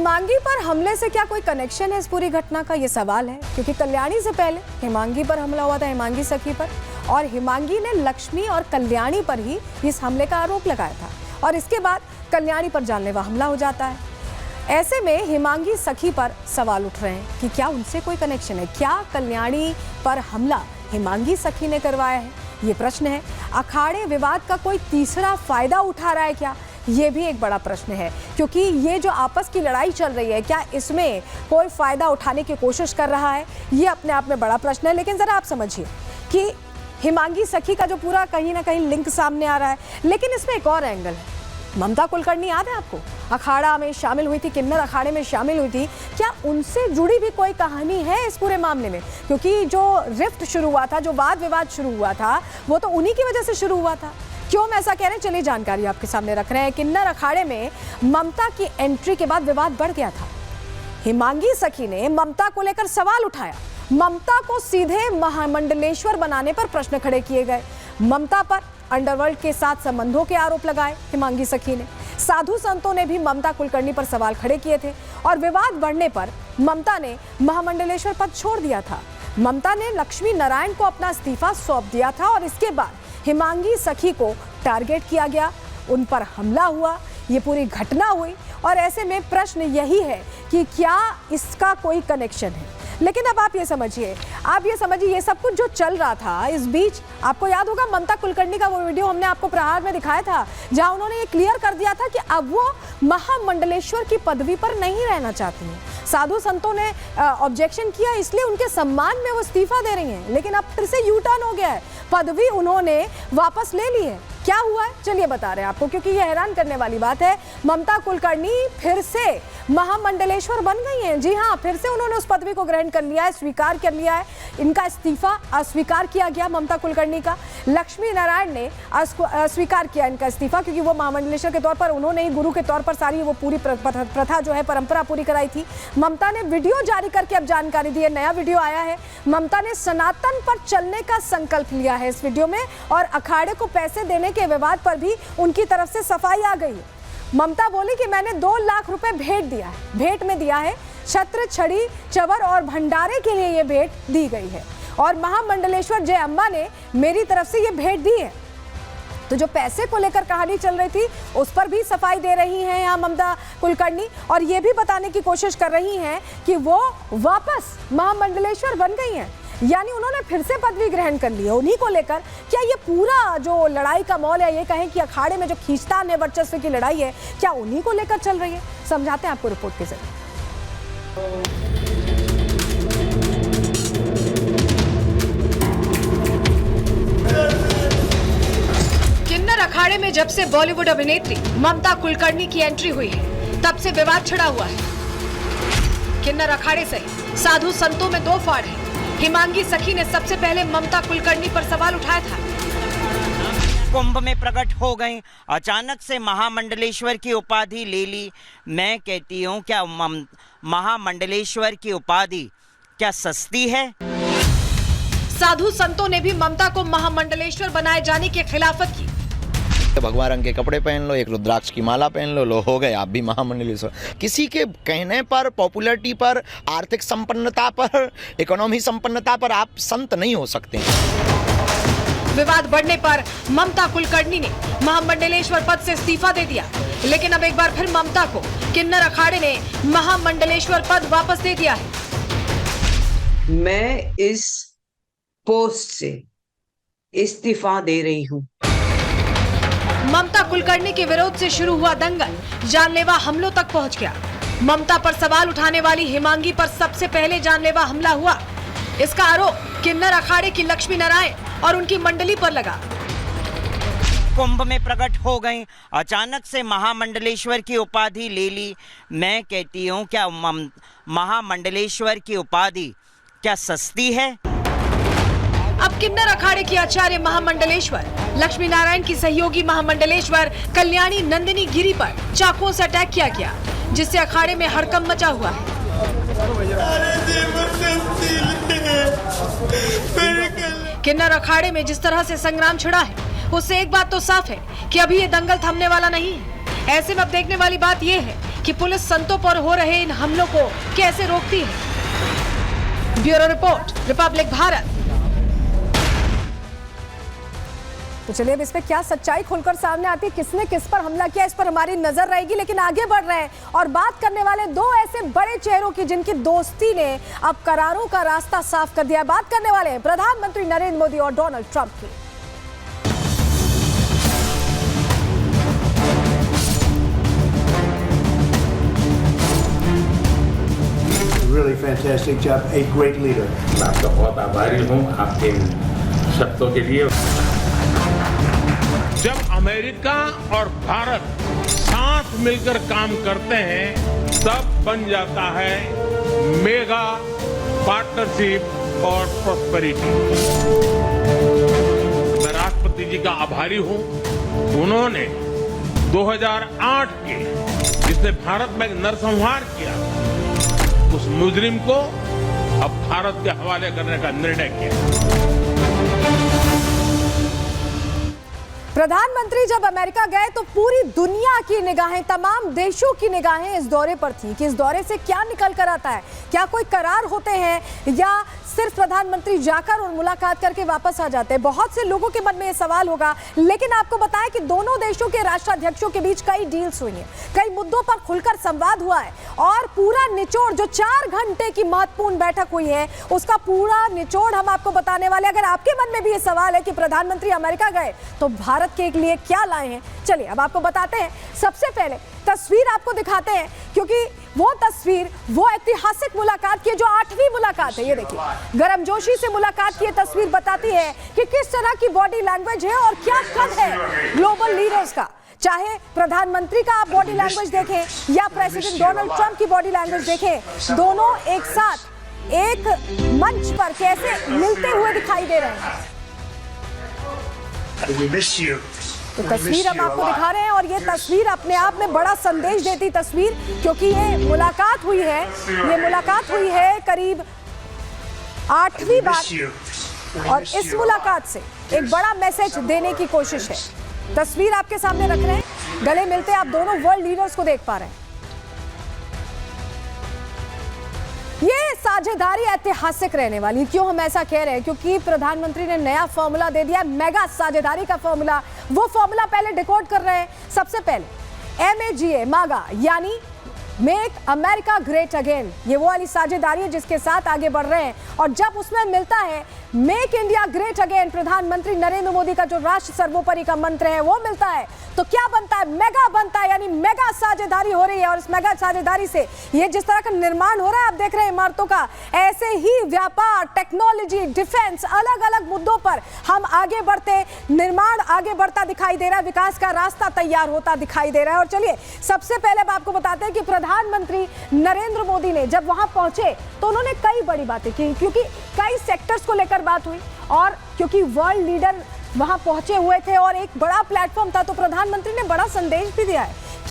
हिमांगी पर हमले से क्या कोई कनेक्शन है इस पूरी घटना का, ये सवाल है। क्योंकि कल्याणी से पहले हिमांगी पर हमला हुआ था, हिमांगी सखी पर, और हिमांगी ने लक्ष्मी और कल्याणी पर ही इस हमले का आरोप लगाया था, और इसके बाद कल्याणी पर जानलेवा हमला हो जाता है। ऐसे में हिमांगी सखी पर सवाल उठ रहे हैं कि क्या उनसे कोई कनेक्शन है, क्या कल्याणी पर हमला हिमांगी सखी ने करवाया है, ये प्रश्न है। अखाड़े विवाद का कोई तीसरा फायदा उठा रहा है क्या, ये भी एक बड़ा प्रश्न है। क्योंकि ये जो आपस की लड़ाई चल रही है, क्या इसमें कोई फायदा उठाने की कोशिश कर रहा है, ये अपने आप में बड़ा प्रश्न है। लेकिन जरा आप समझिए कि हिमांगी सखी का जो पूरा कहीं ना कहीं लिंक सामने आ रहा है, लेकिन इसमें एक और एंगल है। ममता कुलकर्णी याद है आपको, अखाड़ा में शामिल हुई थी, किन्नर अखाड़े में शामिल हुई थी, क्या उनसे जुड़ी भी कोई कहानी है इस पूरे मामले में? क्योंकि जो रिफ्ट शुरू हुआ था, जो वाद विवाद शुरू हुआ था, वो तो उन्हीं की वजह से शुरू हुआ था। क्यों हम ऐसा कह रहे हैं, चलिए जानकारी आपके सामने रख रहे हैं। किन्नर अखाड़े में ममता की एंट्री के बाद विवाद बढ़ गया था। हिमांगी सखी ने ममता को लेकर सवाल उठाया, ममता को सीधे महामंडलेश्वर बनाने पर प्रश्न खड़े किए गए। ममता पर अंडरवर्ल्ड के साथ संबंधों के आरोप लगाए हिमांगी सखी ने। साधु संतों ने भी ममता कुलकर्णी पर सवाल खड़े किए थे, और विवाद बढ़ने पर ममता ने महामंडलेश्वर पद छोड़ दिया था। ममता ने लक्ष्मी नारायण को अपना इस्तीफा सौंप दिया था, और इसके बाद हिमांगी सखी को टारगेट किया गया, उन पर हमला हुआ, ये पूरी घटना हुई। और ऐसे में प्रश्न यही है कि क्या इसका कोई कनेक्शन है। लेकिन अब आप ये समझिए, ये सब कुछ जो चल रहा था इस बीच, आपको याद होगा ममता कुलकर्णी का वो वीडियो हमने आपको प्रहार में दिखाया था, जहां उन्होंने ये क्लियर कर दिया था कि अब वो महामंडलेश्वर की पदवी पर नहीं रहना चाहती हैं। साधु संतों ने ऑब्जेक्शन किया, इसलिए उनके सम्मान में वो इस्तीफा दे रही हैं। लेकिन अब फिर से यू टर्न हो गया है, पदवी उन्होंने वापस ले ली है। क्या हुआ है चलिए बता रहे हैं आपको, क्योंकि ये हैरान करने वाली बात है। ममता कुलकर्णी फिर से महामंडलेश्वर बन गई हैं। जी हाँ, फिर से उन्होंने उस पदवी को ग्रहण कर लिया है, स्वीकार कर लिया है। इनका इस्तीफा अस्वीकार किया गया ममता कुलकर्णी का। लक्ष्मी नारायण ने अस्वीकार किया इनका इस्तीफा, क्योंकि वो महामंडलेश्वर के तौर पर, उन्होंने ही गुरु के तौर पर सारी वो पूरी प्रथा जो है, परंपरा पूरी कराई थी। ममता ने वीडियो जारी करके अब जानकारी दी है, नया वीडियो आया है। ममता ने सनातन पर चलने का संकल्प लिया है इस वीडियो में, और अखाड़े को पैसे देने के विवाद पर भी उनकी तरफ से सफाई आ गई है। ममता बोली कि मैंने 2 लाख रुपए भेंट में दिया है, छत्र, छड़ी, चवर और भंडारे के लिए ये भेंट दी गई है, और महामंडलेश्वर जय अम्बा ने मेरी तरफ से ये भेंट दी है। तो जो पैसे को लेकर कहानी चल रही थी, उस पर भी सफाई दे रही हैं यहाँ ममता कुलकर्णी, और ये भी बताने की कोशिश कर रही हैं कि वो वापस महामंडलेश्वर बन गई हैं, यानी उन्होंने फिर से पदवी ग्रहण कर ली है। उन्हीं को लेकर क्या ये पूरा जो लड़ाई का मौल है, ये कहें कि अखाड़े में जो खींचतान है, वर्चस्व की लड़ाई है, क्या उन्हीं को लेकर चल रही है? समझाते हैं आपको रिपोर्ट के जरिए। किन्नर अखाड़े में जब से बॉलीवुड अभिनेत्री ममता कुलकर्णी की एंट्री हुई है, तब से विवाद छिड़ा हुआ है। किन्नर अखाड़े से साधु संतों में 2 फाड़ है। हिमांगी सखी ने सबसे पहले ममता कुलकर्णी पर सवाल उठाया था। कुंभ में प्रकट हो गई, अचानक से महामंडलेश्वर की उपाधि ले ली। मैं कहती हूँ, क्या महामंडलेश्वर की उपाधि क्या सस्ती है? साधु संतों ने भी ममता को महामंडलेश्वर बनाए जाने की खिलाफत की। भगवा रंग के कपड़े पहन लो, एक रुद्राक्ष की माला पहन लो हो गए आप भी महामंडलेश्वर। किसी के कहने पर, पॉपुलैरिटी पर, आर्थिक संपन्नता पर, इकोनॉमी संपन्नता पर आप संत नहीं हो सकते। विवाद बढ़ने पर ममता कुलकर्णी ने महामंडलेश्वर पद से इस्तीफा दे दिया, लेकिन अब एक बार फिर ममता को किन्नर अखाड़े ने महामंडलेश्वर पद वापस दे दिया है। मैं इस पोस्ट से इस्तीफा दे रही हूँ। ममता कुलकर्णी के विरोध से शुरू हुआ दंगल जानलेवा हमलों तक पहुंच गया। ममता पर सवाल उठाने वाली हिमांगी पर सबसे पहले जानलेवा हमला हुआ। इसका आरोप किन्नर अखाड़े की लक्ष्मी नारायण और उनकी मंडली पर लगा। कुंभ में प्रकट हो गई, अचानक से महामंडलेश्वर की उपाधि ले ली। मैं कहती हूँ, क्या महामंडलेश्वर की उपाधि क्या सस्ती है? अब किन्नर अखाड़े की आचार्य महामंडलेश्वर, लक्ष्मी नारायण की सहयोगी महामंडलेश्वर कल्याणी नंदिनी गिरी पर चाकुओं से अटैक किया गया, जिससे अखाड़े में हड़कंप मचा हुआ है। किन्नर अखाड़े में जिस तरह से संग्राम छिड़ा है, उससे एक बात तो साफ है कि अभी ये दंगल थमने वाला नहीं है। ऐसे में अब देखने वाली बात यह है कि पुलिस संतों पर हो रहे इन हमलों को कैसे रोकती है। Bureau report, Republic Bharat. तो चलिए अब इसमें क्या सच्चाई खुलकर सामने आती है, किसने किस पर हमला किया, इस पर हमारी नजर रहेगी। लेकिन आगे बढ़ रहे हैं और बात करने वाले दो ऐसे बड़े चेहरों की जिनकी दोस्ती ने अब करारों का रास्ता साफ कर दिया। बात करने वाले हैं प्रधानमंत्री नरेंद्र मोदी और डोनाल्ड ट्रंप की। Really fantastic job, a great leader. मैं आपका बहुत आभारी हूँ आपके शब्दों के लिए। जब अमेरिका और भारत साथ मिलकर काम करते हैं तब बन जाता है मेगा पार्टनरशिप फॉर प्रॉस्पेरिटी। मैं राष्ट्रपति जी का आभारी हूं। उन्होंने 2008 के जिसने भारत में नरसंहार किया उस मुजरिम को अब भारत के हवाले करने का निर्णय किया। प्रधानमंत्री जब अमेरिका गए तो पूरी दुनिया की निगाहें, तमाम देशों की निगाहें इस दौरे पर थी कि इस दौरे से क्या निकल कर आता है, क्या कोई करार होते हैं या सिर्फ प्रधानमंत्री जाकर और मुलाकात करके वापस आ जाते हैं। बहुत से लोगों के मन में ये सवाल होगा। लेकिन आपको बताएं कि दोनों देशों के राष्ट्राध्यक्षों के बीच कई डील्स हुई हैं, कई मुद्दों पर खुलकर संवाद हुआ है और पूरा निचोड़ जो 4 घंटे की महत्वपूर्ण बैठक हुई है उसका पूरा निचोड़ हम आपको बताने वाले। अगर आपके मन में भी ये सवाल है कि प्रधानमंत्री अमेरिका गए तो भारत के लिए क्या लाए हैं, चलिए अब आपको बताते हैं। सबसे पहले तस्वीर आपको दिखाते हैं क्योंकि वो तस्वीर वो ऐतिहासिक मुलाकात की जो 8वीं मुलाकात है। ये देखिए गर्मजोशी से मुलाकात की ये तस्वीर बताती है कि किस तरह की बॉडी लैंग्वेज है और क्या कद है ग्लोबल लीडर्स का। चाहे प्रधानमंत्री का आप बॉडी लैंग्वेज देखें या प्रेसिडेंट डोनाल्ड ट्रंप की बॉडी लैंग्वेज देखें, दोनों एक साथ एक मंच पर कैसे मिलते हुए दिखाई दे रहे हैं। तो तस्वीर हम आपको दिखा रहे हैं और ये तस्वीर अपने आप में बड़ा संदेश देती तस्वीर, क्योंकि ये मुलाकात हुई है करीब 8वीं बार और इस मुलाकात से एक बड़ा मैसेज देने की कोशिश है। तस्वीर आपके सामने रख रहे हैं, गले मिलते आप दोनों वर्ल्ड लीडर्स को देख पा रहे हैं। ये साझेदारी ऐतिहासिक रहने वाली। क्यों हम ऐसा कह रहे हैं? क्योंकि प्रधानमंत्री ने नया फॉर्मूला दे दिया, मेगा साझेदारी का फॉर्मूला। वो फॉर्मूला पहले डिकोड कर रहे हैं। सबसे पहले MAGA, मागा यानी मेक अमेरिका ग्रेट अगेन, ये वो वाली साझेदारी है जिसके साथ आगे बढ़ रहे हैं। और जब उसमें मिलता है मेक इंडिया ग्रेट अगेन, प्रधानमंत्री नरेंद्र मोदी का जो राष्ट्र सर्वोपरि का मंत्र है वो मिलता है, तो क्या बनता है? मेगा बनता है, यानी मेगा साझेदारी हो रही है। और इस मेगा साझेदारी से ये जिस तरह का निर्माण हो रहा है, आप देख रहे हैं इमारतों का, ऐसे ही व्यापार, टेक्नोलॉजी, डिफेंस, अलग अलग मुद्दों पर हम आगे बढ़ते, निर्माण आगे बढ़ता दिखाई दे रहा है, विकास का रास्ता तैयार होता दिखाई दे रहा है। और चलिए सबसे पहले अब आपको बताते हैं कि प्रधानमंत्री नरेंद्र मोदी ने जब वहां पहुंचे तो उन्होंने कई बड़ी बातें की, क्योंकि कई सेक्टर्स को लेकर बात हुई और क्योंकि वर्ल्ड लीडर वहां पहुंचे हुए थे और एक बड़ा प्लेटफॉर्म था, तो प्रधानमंत्री ने बड़ा संदेश भी दिया है